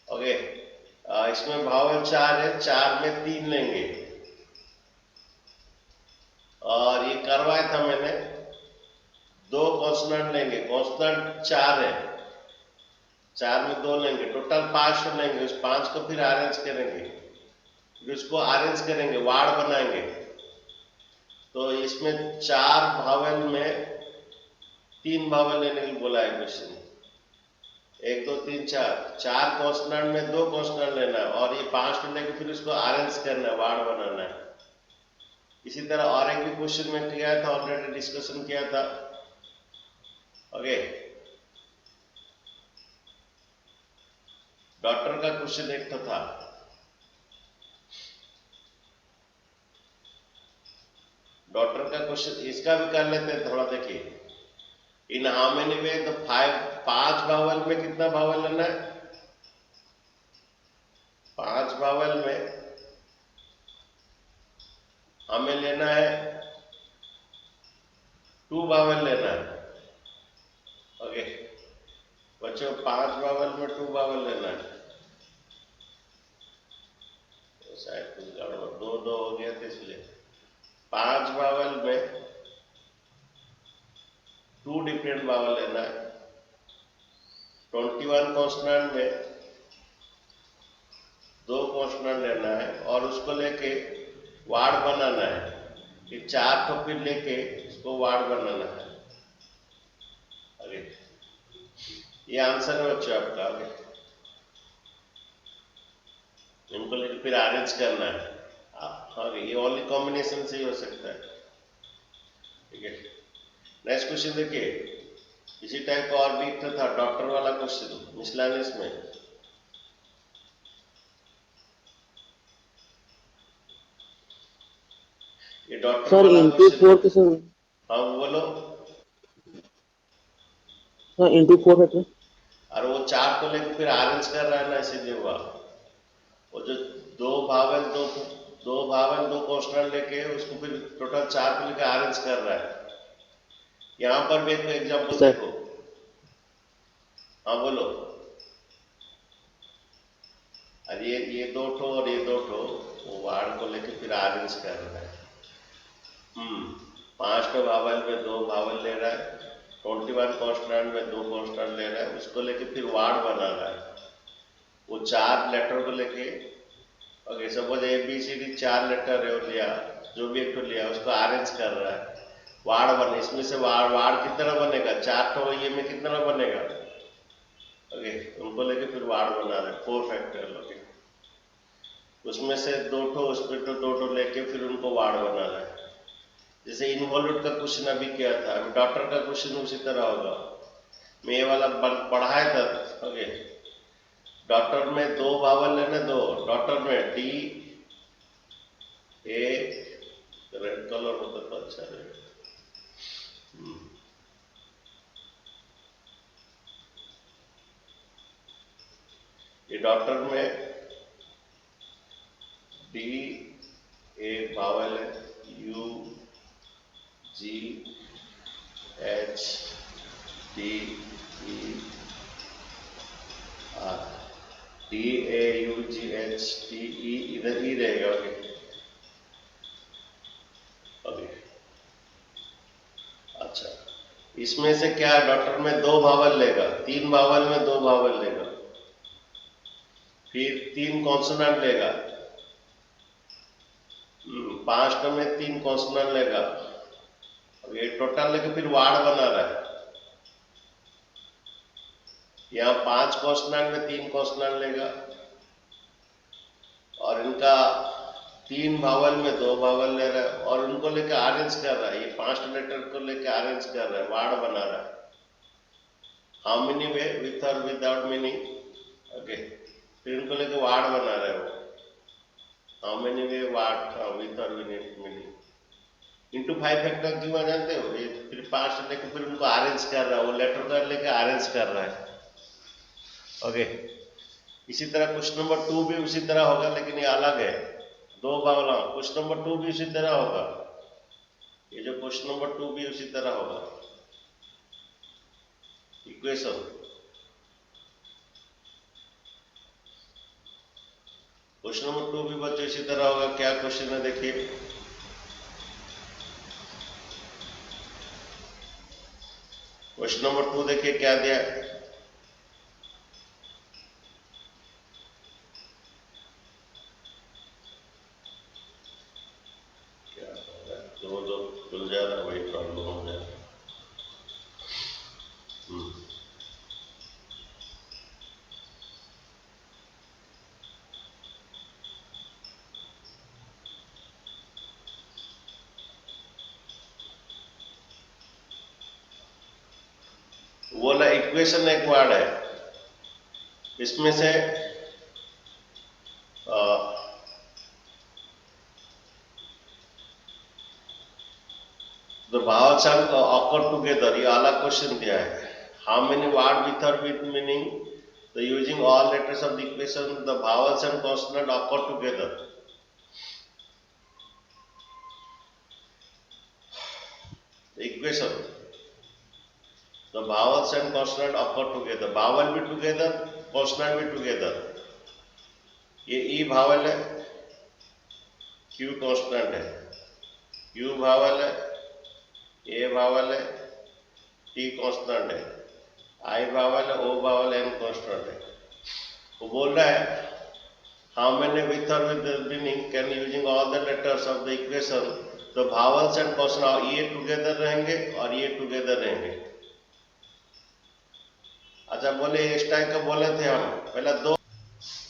Speaker 1: ओके, इसमें भावल 4 है, 4 में 3 लेंगे और ये करवाया था मैंने, 2 कॉन्सोनेंट लेंगे, कॉन्सोनेंट 4 है, 4 में 2 लेंगे, टोटल 5 लेंगे, उस 5 को फिर अरेंज करेंगे, फिर उसको अरेंज करेंगे, वार्ड बनाएंगे। तो इसमें 4 भावल में 3 भावल लेने को बोला है क्वेश्चन, 1 2 3 4 कॉन्सोनेंट में 2 कॉन्सोनेंट लेना है और ये 5 लेके फिर उसको अरेंज करना है, वार्ड बनाना है। इसी तरह और एक भी क्वेश्चन में किया था, ऑलरेडी डिस्कशन किया था। ओके, डॉक्टर का क्वेश्चन एक तो था, डॉक्टर का क्वेश्चन इसका भी कर लेते हैं थोड़ा, देखिए इन हाउ मेनी वे, तो 5 भावल में कितना भावल लेना है, 5 भावल में हमें लेना है 2 भावल लेना है। ओके बच्चों, 5 भावल में 2 भावल लेना है, तो शायद कुछ गड़बड़ 2 2 हो गया था, इसलिए 5 भावल में 2 डिफरेंट भावल लेना है, 21 कॉन्सोनेंट में 2 कॉन्सोनेंट लेना है और उसको लेके वार्ड बनाना है, कि 4 को फिर लेके उसको वार्ड बनाना है। अरे ये आंसर है बच्चों आपका। आगे इनको लेके फिर अरेंज करना है। हाँ, ये ओनली कॉम्बिनेशन से ही हो सकता है। ठीक है, नेक्स्ट क्वेश्चन देखिए, इसी टाइप का और भी एक था डॉक्टर वाला क्वेश्चन मिसलेनियस में। ये डॉक्टर
Speaker 6: सर
Speaker 1: वाला
Speaker 6: इंटू
Speaker 1: क्वेश्चन
Speaker 6: 4
Speaker 1: है।
Speaker 6: कैसे?
Speaker 1: हाँ बोलो।
Speaker 6: सर इंटू 4 है क्या?
Speaker 1: और वो 4 को लेकर फिर अरेंज कर रहा है ना, इसीलिए हुआ। वो जो 2 भावल 2 कॉन्स्टेंट लेके उसको फिर टोटल 4 को लेकर अरेंज कर रहा है। यहाँ पर भी एक एग्जाम्पल देखो। हाँ बोलो। और ये 2 ठो और ये 2 ठो वो वार्ड को लेकर फिर अरेंज कर रहा है। 5 ठो भावल में 2 भावल ले रहा है, 21 कॉन्स्टेंट में 2 कॉन्स्टेंट ले रहा है, उसको लेके फिर वार्ड बना रहा है। वो 4 लेटर को लेके, ओके सपोज ABCD 4 लेटर है और लिया, जो भी एक तो लिया उसको अरेंज कर रहा है, वार्ड बने। इसमें से वार्ड कितना बनेगा, 4 ठो ये में कितना बनेगा, ओके उनको लेके फिर वार्ड बना रहे 4 फैक्टोरियल। ओके उसमें से 2 ठो उसमें तो 2 ठो लेके फिर उनको वार्ड बना रहा है। जैसे इनवॉल्यूट का क्वेश्चन अभी किया था, अभी डॉक्टर का क्वेश्चन उसी तरह होगा। मैं ये वाला पढ़ाया था। ओके डॉक्टर में 2 भावल लेने, 2 डॉक्टर में D A, रेड कलर होता तो अच्छा रहेगा। ये डॉक्टर में D A भावल है, U G H D E R, D A U G H D E इधर ही रहेगा। ओके ओके अच्छा, इसमें से क्या डॉक्टर में 2 भावल लेगा, 3 भावल में 2 भावल लेगा, फिर 3 कॉन्सोनेंट लेगा, 5 में 3 कॉन्सोनेंट लेगा। अब ये टोटल लेके फिर वार्ड बना रहा है। यहाँ 5 कॉन्सोनेंट में 3 कॉन्सोनेंट लेगा और इनका 3 भावल में 2 भावल ले रहा है और उनको लेके अरेंज कर रहा है। ये 5 लेटर को लेके अरेंज कर रहा है, वार्ड बना रहा है। हाउ मेनी वे, विथ और विदाउट मीनिंग। ओके फिर इनको लेके वार्ड बना रहा है वो। How many way, ward with और मीनिंग। इंटू 5 फैक्टर क्यों आ जानते हो, ये फिर 5 लेके फिर उनको अरेंज कर रहा है, वो लेटर का लेके अरेंज कर रहा है। ओके इसी तरह क्वेश्चन नंबर 2 भी उसी तरह होगा, लेकिन ये अलग है, 2 भावल। क्वेश्चन नंबर 2 भी उसी तरह होगा, ये जो क्वेश्चन नंबर 2 भी उसी तरह होगा। इक्वेशन क्वेश्चन नंबर 2 भी बच्चों इसी तरह होगा। क्या क्वेश्चन है देखिए, क्वेश्चन नंबर 2 देखिए क्या दिया है। क्या हो रहा है, दो खुल जा रहा है, वही प्रॉब्लम हो जाए। वो वाला इक्वेशन एक वर्ड है, इसमें से the vowels and occur together, ये अलग क्वेश्चन दिया है। हाउ मेनी वर्ड विथ और with meaning the using all letters of the equation the vowels and consonant occur together। Equation the vowels and consonant occur together, vowel भी together, consonant भी together। ये ई भावल है, Q constant है, you भावल है, ए भावल है, T constant है, आई भावल है, ओ भावल है, एम कॉन्स्टेंट है। वो बोल रहा है हाउ मेनी विथ और with meaning can using all the letters of the equation the भावल्स and consonant, ये टुगेदर रहेंगे और ये टुगेदर रहेंगे। अच्छा बोले इस टाइप का बोले थे हम, पहले दो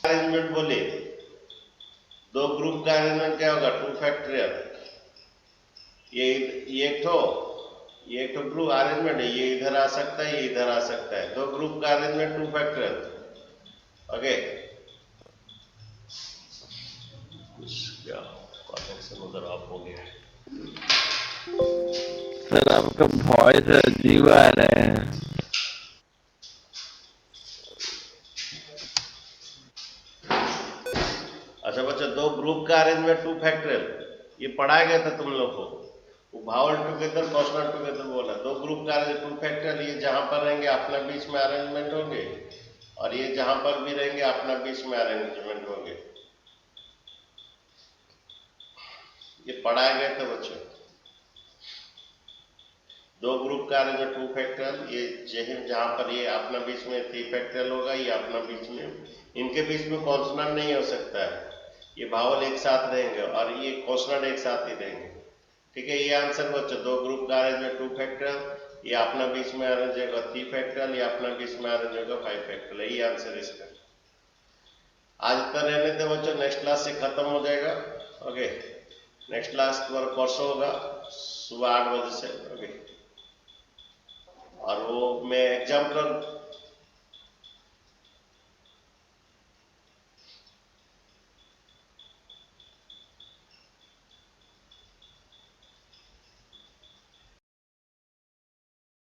Speaker 1: अरेंजमेंट बोले, दो ग्रुप का अरेंजमेंट क्या होगा, 2 फैक्टोरियल। ये एक तो ग्रुप अरेंजमेंट है, ये इधर आ सकता है, ये इधर आ सकता है। दो ग्रुप का अरेंजमेंट 2 फैक्टोरियल। ओके, क्या कनेक्शन उधर ऑफ हो गया है।
Speaker 4: सर आपका वॉइस अजीब आ रहा है।
Speaker 1: अच्छा बच्चा, दो ग्रुप का अरेंजमेंट 2 फैक्टोरियल, ये पढ़ाया गया था तुम लोग को। वो भावल टुगेदर कॉन्सोनेंट टुगेदर बोला। दो ग्रुप का अरेंजमेंट 2 फैक्टोरियल, ये जहां पर रहेंगे अपना बीच में अरेंजमेंट होंगे, और ये जहां पर भी रहेंगे अपना बीच में अरेंजमेंट होंगे। ये पढ़ाया गया था बच्चों। दो ग्रुप का अरेंजमेंट 2 फैक्टोरियल, ये जहां पर ये अपना बीच में 3 फैक्टोरियल होगा, ये अपना बीच में, इनके बीच में कॉन्सोनेंट नहीं हो सकता है। ये भावल एक साथ रहेंगे और ये कॉन्सोनेंट एक साथ ही रहेंगे। ठीक है, ये आंसर बच्चों, दो ग्रुप का अरेंजमेंट 2 फैक्टोरियल, ये अपना बीच में अरेंज होगा 3 फैक्टोरियल, ये अपना बीच में अरेंज होगा 5 फैक्टोरियल। ये आंसर इसका। आज तक रहने दे बच्चों, नेक्स्ट क्लास से खत्म हो जाएगा। ओके, नेक्स्ट क्लास तुम्हारा परसों होगा सुबह 8 बजे से। ओके, और वो मैं एग्जाम्पल